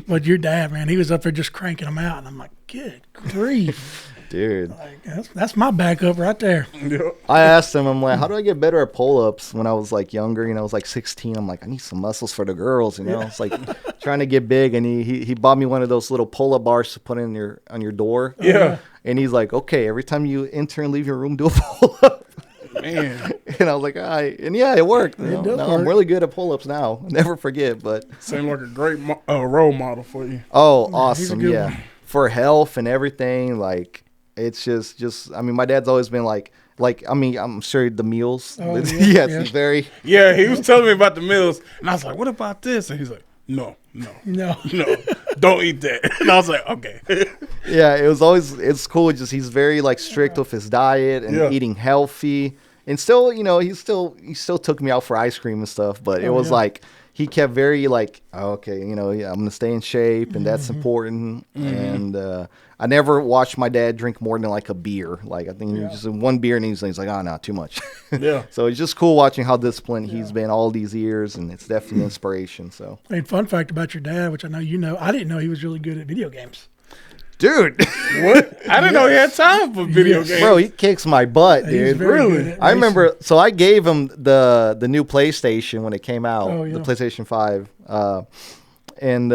but your dad, man, he was up there just cranking them out, and I'm like, good grief. Dude. Like, that's my backup right there. Yeah. I asked him, I'm like, how do I get better at pull-ups when I was like younger? You know, I was like 16. I'm like, I need some muscles for the girls, you know? It's like trying to get big. And he bought me one of those little pull-up bars to put on your door. Yeah. And he's like, okay, every time you enter and leave your room, do a pull-up. Man. And I was like, all right. And yeah, it worked. You know? does Now I'm work. really good at pull-ups now. I'll never forget, but. Seemed like a great role model for you. Oh, he's a awesome. good Yeah. one. For health and everything, like, it's just, I mean, my dad's always been like, I mean, I'm sure the meals. Oh, yes, yeah. he's very. Yeah, he was telling me about the meals, and I was like, "What about this?" And he's like, "No, No. don't eat that." And I was like, "Okay." Yeah, it's cool. Just he's very like strict with his diet and Yeah. eating healthy, and still, you know, he still took me out for ice cream and stuff. But it was yeah. like he kept very like, oh, okay, you know, yeah, I'm gonna stay in shape, and that's important. And I never watched my dad drink more than like a beer. Like I think he was just one beer, and he's like, oh no, too much. Yeah. So it's just cool watching how disciplined he's been all these years, and it's definitely inspiration. So, Hey, fun fact about your dad, which I know you know, I didn't know he was really good at video games. dude, What? I didn't know he had time for video Yes. games. bro, he kicks my butt, He's dude. very really? good at I racing. remember, so I gave him the new PlayStation when it came out, Oh, yeah. the PlayStation 5. And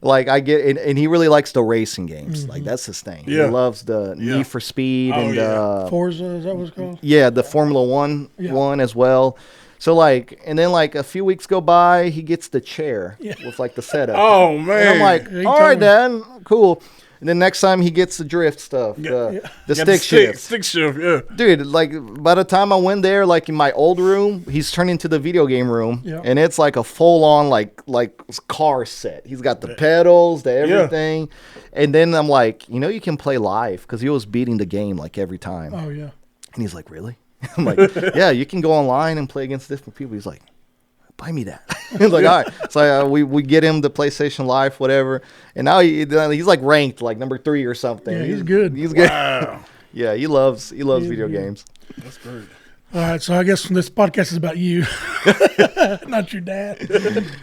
like I get, and he really likes the racing games. Like that's his thing. Yeah. He loves the Yeah. Need for Speed Oh, and yeah. Forza, is that what it's called? the Formula One Yeah. one as well. So like, and then like a few weeks go by, he gets the chair Yeah. with like the setup. Oh man. And I'm like, he all told right, me. Dad, cool. And then next time he gets the drift stuff, the Got stick shift. stick shift. Yeah. Dude, like by the time I went there, like in my old room, he's turned into the video game room, Yeah. and it's like a full on like car set. He's got the pedals, the everything, and then I'm like, you know, you can play live because he was beating the game like every time, Oh, yeah. and he's like, really? I'm like, yeah, you can go online and play against different people. He's like, buy me that. He's like, all right. So we get him the PlayStation Live, whatever, and now he's like ranked like number 3 or something. Yeah, he's good. He's good. Wow. Yeah, he loves video good. games. That's great. All right, so I guess this podcast is about you, not your dad.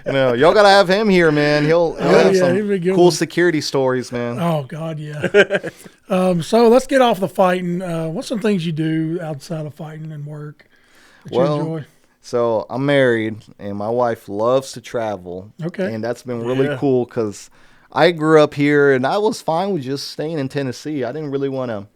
You know, y'all gotta have him here, man. He'll have yeah, some he'd be a good cool one. security stories, man. Oh, God, yeah. So let's get off the fighting. What's some things you do outside of fighting and work that you Well, enjoy? So I'm married, and my wife loves to travel. Okay. And that's been really Yeah. cool because I grew up here, and I was fine with just staying in Tennessee. I didn't really want to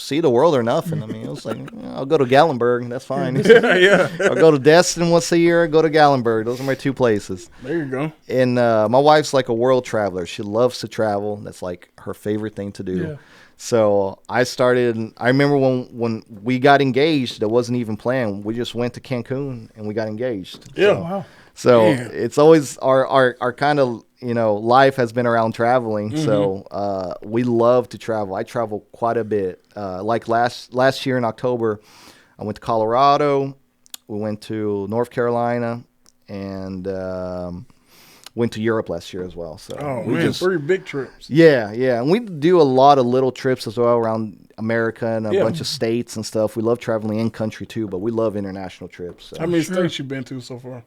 see the world or nothing. I mean, it was like, I'll go to Gallenberg, that's fine. Yeah. I'll go to Destin once a year, go to Gallenberg. Those are my 2 places. There you go. And my wife's like a world traveler. She loves to travel. That's like her favorite thing to do. Yeah. So I remember when we got engaged, that wasn't even planned. We just went to Cancun and we got engaged. Yeah. Oh, wow. So Damn. it's always our kind of, you know, life has been around traveling. So we love to travel. I travel quite a bit. Like last year in October, I went to Colorado. We went to North Carolina and went to Europe last year as well. So Oh we man, 3 big trips. yeah, and we do a lot of little trips as well around America and a Yeah. bunch of states and stuff. We love traveling in country too, but we love international trips. So. How many Sure. states you been to so far?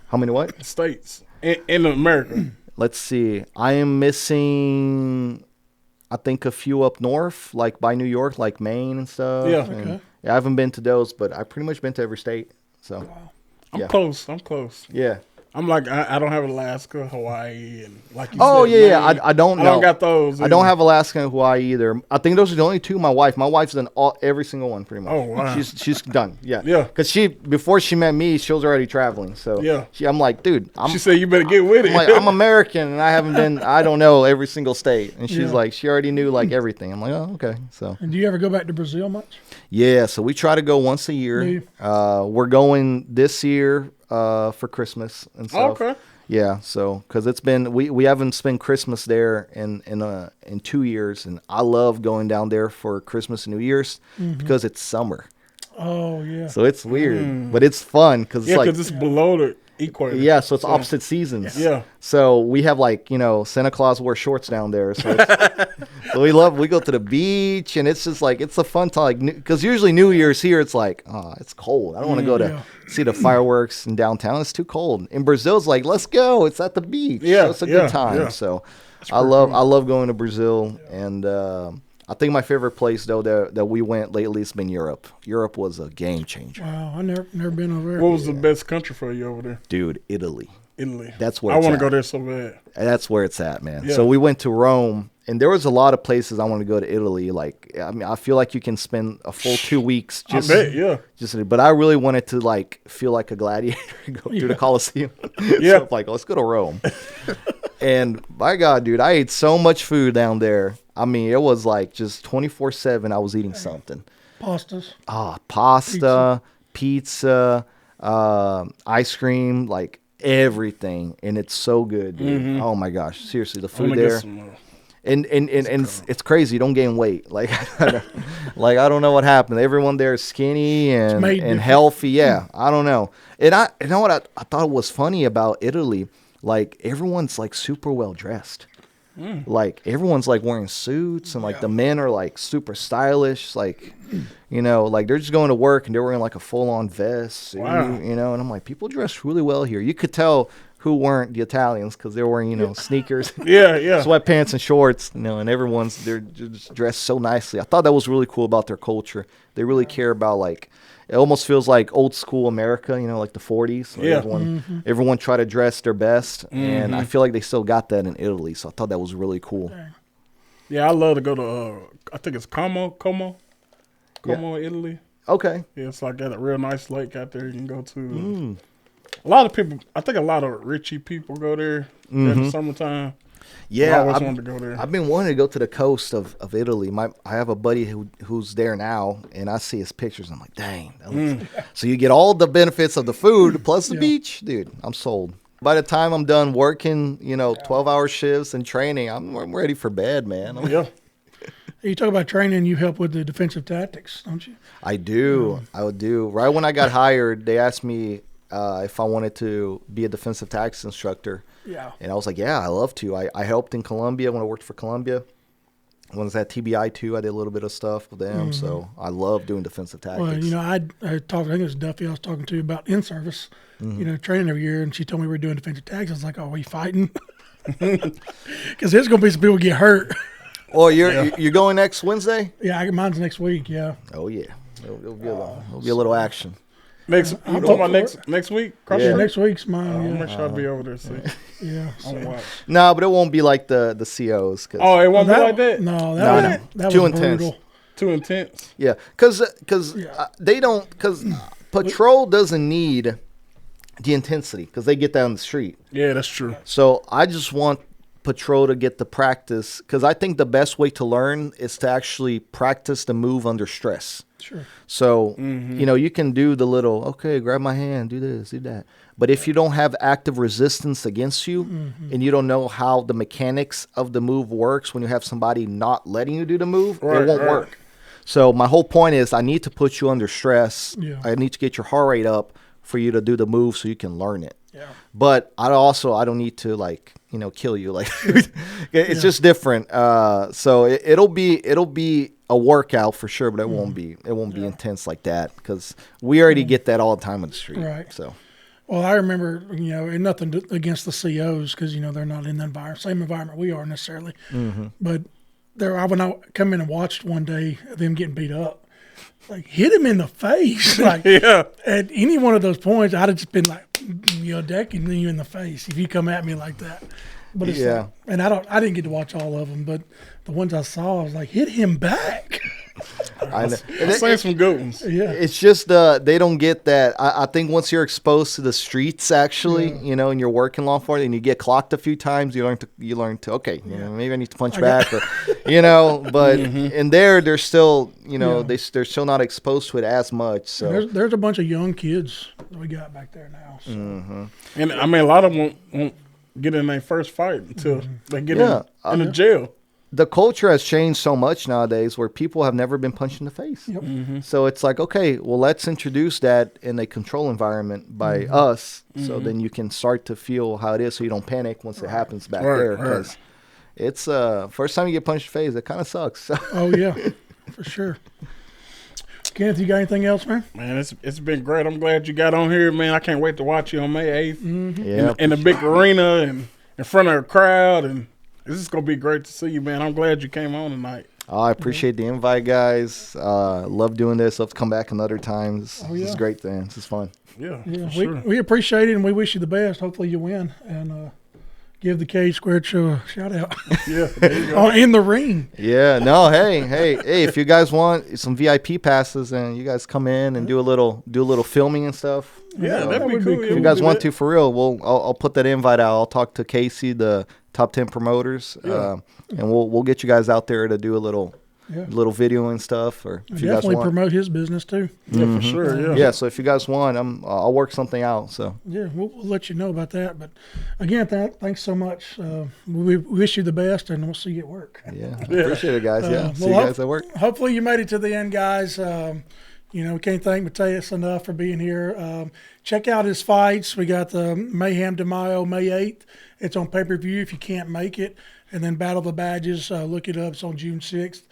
How many what? States in America. Let's see. I am missing, I think, a few up north, like by New York, like Maine and stuff. Yeah. And, Okay. yeah, I haven't been to those, but I've pretty much been to every state. So, I'm Yeah. close. yeah. I'm like I don't have Alaska, Hawaii, and like you Oh, said, yeah. Maine. I don't know. I don't got those. I don't either. have Alaska and Hawaii either. I think those are the only 2. My wife's done every single one pretty much. Oh, wow. She's done. Yeah. Yeah. Because before she met me, she was already traveling. So Yeah. I'm like, dude, She said you better get with it. I'm like, I'm American and I haven't been. I don't know every single state. And she's Yeah. like, she already knew like everything. I'm like, oh, okay. So And do you ever go back to Brazil much? yeah. So we try to go once a year. Do you? We're going this year for Christmas and stuff. Okay. Yeah, so because it's been we haven't spent Christmas there in 2 years, and I love going down there for Christmas and New Year's because it's summer, Oh, yeah. so it's weird, but it's fun because Yeah, it's like because it's below the equator. Yeah, so it's opposite seasons. Yeah. So we have like, Santa Claus wears shorts down there. So, so we go to the beach, and it's just like, it's a fun time. Like, because usually New Year's here, it's like, it's cold. I don't want to go to see the fireworks in downtown. It's too cold. In Brazil, it's like, let's go. It's at the beach. Yeah, So it's a good time. yeah. So I love going to Brazil. And I think my favorite place, though, that we went lately has been Europe. Europe was a game changer. Wow, I never been over there. What was the best country for you over there? Dude, Italy. Italy. That's where I it's want to at. go there so bad. That's where it's at, man. Yeah. So we went to Rome, and there was a lot of places I want to go to Italy. Like, I mean, I feel like you can spend a full 2 weeks just, I bet, yeah. but I really wanted to like feel like a gladiator, go through the Colosseum. Yeah. So like, let's go to Rome. And my God, dude, I ate so much food down there. I mean, it was like just 24/7. I was eating something. Pastas. Pasta, pizza, ice cream, like everything, and it's so good, dude. Oh my gosh, seriously, the food there, and it's crazy. You don't gain weight, like like I don't know what happened. Everyone there is skinny and healthy. Yeah, I don't know. And you know what I thought was funny about Italy, like everyone's like super well dressed. Like everyone's like wearing suits, and like the men are like super stylish, like like they're just going to work and they're wearing like a full-on vest, wow. And I'm like, people dress really well here. You could tell who weren't the Italians because they're wearing sneakers, sweatpants and shorts, and they're just dressed so nicely. I thought that was really cool about their culture. They really care about, like, it almost feels like old school America, like the 40s. Everyone try to dress their best, and I feel like they still got that in Italy. So I thought that was really cool. Yeah, I love to go to, I think it's Como, Italy. Okay. Yeah, it's like got a real nice lake out there you can go to. A lot of people, I think a lot of richy people go there in the summertime. Yeah, I always wanted to go there. I've been wanting to go to the coast of Italy. I have a buddy who's there now, and I see his pictures. I'm like, dang. That looks So you get all the benefits of the food plus the beach. Dude, I'm sold. By the time I'm done working, 12-hour shifts and training, I'm ready for bed, man. You talk about training, you help with the defensive tactics, don't you? I do. I would do. Right when I got hired, they asked me if I wanted to be a defensive tactics instructor. Yeah. And I was like, yeah, I love to. I helped in Colombia when I worked for Colombia. When I was at TBI too, I did a little bit of stuff with them. So I love doing defensive tactics. Well, I talked, I think it was Duffy I was talking to about in-service, training every year, and she told me we were doing defensive tactics. I was like, oh, are we fighting? Because there's going to be some people get hurt. Oh, you're going next Wednesday? Yeah, mine's next week, yeah. Oh, yeah. It'll be a little action. Next week? Yeah, next week's mine. I'll Yeah. make sure I'll be over there. See. Yeah. I'll watch. No, but it won't be like the COs. Oh, it won't be like that? No, No. that Too was intense. brutal. Too intense? Yeah, because they don't, because patrol doesn't need the intensity because they get that on the street. Yeah, that's true. So I just want patrol to get the practice, because I think the best way to learn is to actually practice the move under stress. Sure. So, you can do the little, okay, grab my hand, do this, do that. But if you don't have active resistance against you and you don't know how the mechanics of the move works when you have somebody not letting you do the move, it won't work. So my whole point is I need to put you under stress. Yeah. I need to get your heart rate up for you to do the move so you can learn it. Yeah. But I don't need to kill you. Like it's just different. So it'll be a workout for sure, but it won't be intense like that because we already get that all the time on the street. Right. So. Well, I remember, and nothing against the COs because, they're not in the same environment we are necessarily. But when I come in and watched one day them getting beat up, like hit him in the face. Like at any one of those points, I'd have just been like, decking you in the face if you come at me like that. But it's like, and I didn't get to watch all of them, but the ones I saw, I was like, hit him back. I know. I'm saying some good ones. Yeah. It's just they don't get that. I think once you're exposed to the streets, actually, and you're working law enforcement and you get clocked a few times, you learn to okay, maybe I need to punch back, or but in there, they're still, they're still not exposed to it as much. So there's a bunch of young kids that we got back there now. So. And I mean, a lot of them won't get in their first fight until they get in the jail. the culture has changed so much nowadays where people have never been punched in the face. Yep. So it's like, okay, well, let's introduce that in a control environment by us. So then you can start to feel how it is so you don't panic once it happens back there. Because it's first time you get punched in the face, it kind of sucks. Oh, yeah, for sure. Kenneth, you got anything else, man? Man, it's been great. I'm glad you got on here, man. I can't wait to watch you on May 8th Yeah. in the big arena and in front of a crowd. And this is going to be great to see you, man. I'm glad you came on tonight. Oh, I appreciate the invite, guys. Love doing this. Love to come back another time. This is great, man. This is fun. Yeah, We appreciate it, and we wish you the best. Hopefully you win, and give the K Squared Show a shout out. Yeah, there you go. In the ring. Yeah, no, hey, if you guys want some VIP passes and you guys come in and do a little filming and stuff. Yeah, that would be cool. If you guys want to, for real, I'll put that invite out. I'll talk to Casey, the top 10 promoters, and we'll get you guys out there to do a little video and stuff. Or if you guys Definitely want, promote his business too. Yeah, for sure. yeah. So if you guys want, I'll work something out. So Yeah, we'll let you know about that. But again, thanks so much. We wish you the best, and we'll see you at work. yeah, appreciate it, guys. Yeah, see you well, guys at work. Hopefully you made it to the end, guys. We can't thank Matheus enough for being here. Check out his fights. We got the Mayhem de Mayo, May 8th. It's on pay-per-view if you can't make it. And then Battle of the Badges, look it up. It's on June 6th.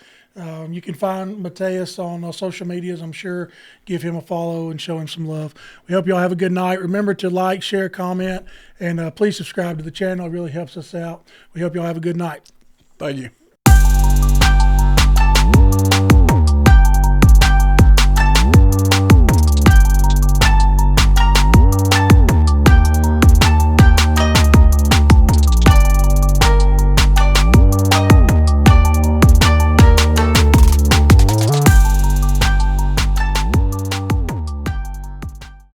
You can find Matheus on social medias, I'm sure. Give him a follow and show him some love. We hope you all have a good night. Remember to like, share, comment, and please subscribe to the channel. It really helps us out. We hope you all have a good night. Thank you.